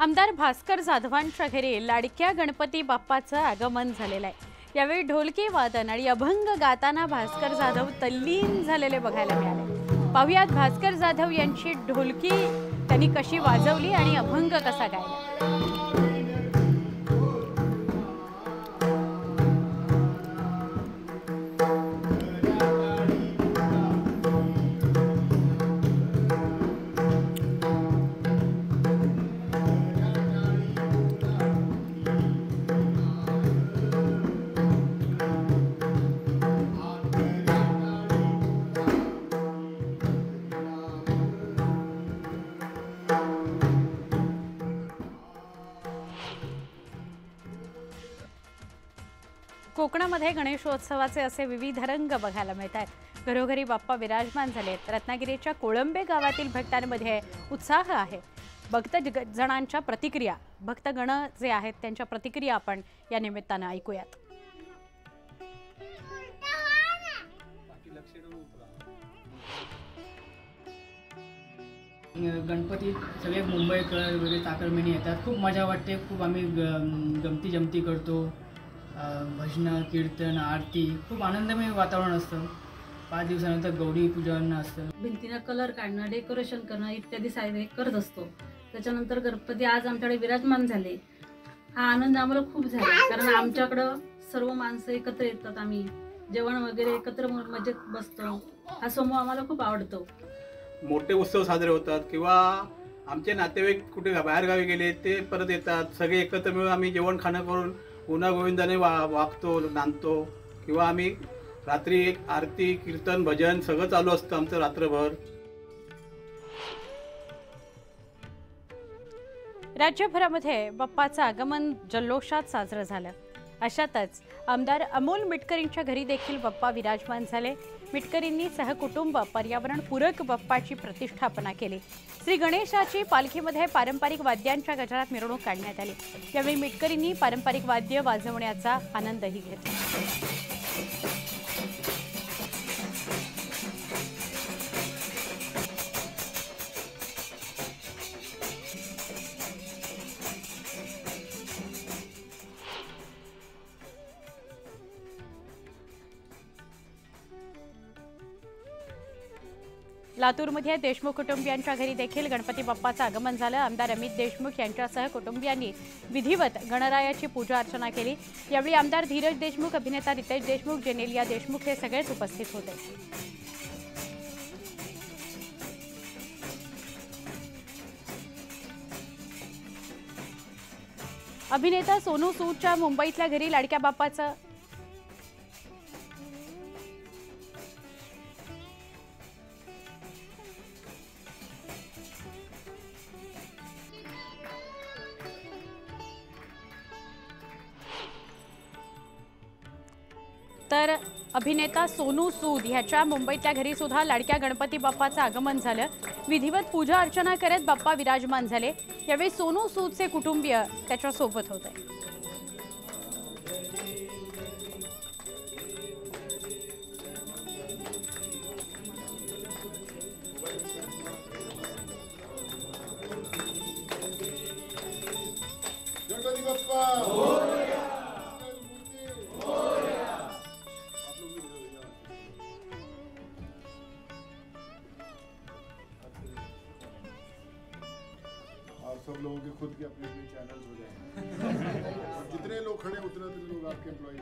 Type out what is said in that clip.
आमदार भास्कर जाधवांच्या घरी लाडक्या गणपती बाप्पाचं आगमन झालेलं आहे। यावेळी ढोलकी वादन आणि अभंग गाताना भास्कर जाधव तल्लीन झालेले बघायला मिळाले। पाहुयात भास्कर जाधव यांची ढोलकी त्यांनी कशी वाजवली आणि अभंग कसा गायला। कोकणामध्ये गणेशोत्सवाचे असे विविध रंग बघायला मिळतात। घरोघरी बाप्पा विराजमान झालेत। रत्नागिरीच्या कोळंबे गावातील भक्तांमध्ये उत्साह आहे। भक्तजनांच्या प्रतिक्रिया, भक्तगण जे आहेत त्यांच्या प्रतिक्रिया आपण या निमित्ताने ऐकूयात। गणपती सगळे मुंबईकर वगैरे चाकरमानी येतात। खूप मजा वाटते। खूप आम्ही गमती जमती करतो। भजन कीर्तन आरती खूप आनंदमय वातावरण असतं। 5 दिवसानंतर गौरी पूजन असतं। भिंतीला कलर काढणं, डेकोरेशन करणं इत्यादी सारे करत असतो। त्याच्यानंतर गणपती आज आमच्याकडे विराजमान झाले। हा आनंद आम्हाला खूप झाला, कारण आमच्याकडं सर्व माणसं एकत्र येतात। आम्ही जेवण वगैरे एकत्र मजेत बसतो। हा समूह आम्हाला खूप आवडतो। मोठे उत्सव साजरे होतात किंवा आमचे नातेवाईक कुठे बाहेरगावी गेले ते परत येतात। सगळे एकत्र मिळून आम्ही जेवण खाणं करून गुण्यागोविंदाने वागतो, नांदतो किंवा आम्ही रात्री एक आरती कीर्तन भजन सगळं चालू असतं आमचं रात्रभर। राज्यभरामध्ये बाप्पाचं आगमन जल्लोषात साजरं झालं। अशातच आमदार अमोल मिटकरींच्या घरी देखील बाप्पा विराजमान झाले। मिटकरींनी सहकुटुंब पर्यावरणपूरक बाप्पाची प्रतिष्ठापना केली। श्री गणेशाची पालखीमध्ये पारंपरिक वाद्यांच्या गजरात मिरवणूक काढण्यात आली। यावेळी मिटकरींनी पारंपरिक वाद्य वाजवण्याचा आनंदही घेतला। लातूरमध्ये देशमुख कुटुंबियांच्या घरी देखील गणपती बाप्पाचं आगमन झालं। आमदार अमित देशमुख यांच्यासह कुटुंबियांनी विधिवत गणरायाची पूजा अर्चना केली। यावेळी आमदार धीरज देशमुख, अभिनेता रितेश देशमुख, जेनेलिया देशमुख हे सगळेच उपस्थित होते। अभिनेता सोनू सूदच्या मुंबईतल्या घरी लाडक्या बाप्पाचं तर अभिनेता सोनू सूद ह्याच्या मुंबईतल्या घरी सुद्धा लाडक्या गणपती बाप्पाचं आगमन झालं। विधिवत पूजा अर्चना करत बाप्पा विराजमान झाले। यावेळी सोनू सूदचे कुटुंबीय त्याच्या सोबत होते। गणपती बाप्पा और सब लोगों के खुद के अपने अपने चैनल्स हो जाएंगे। जितने लोग खड़े उतने लोग आपके एम्प्लॉई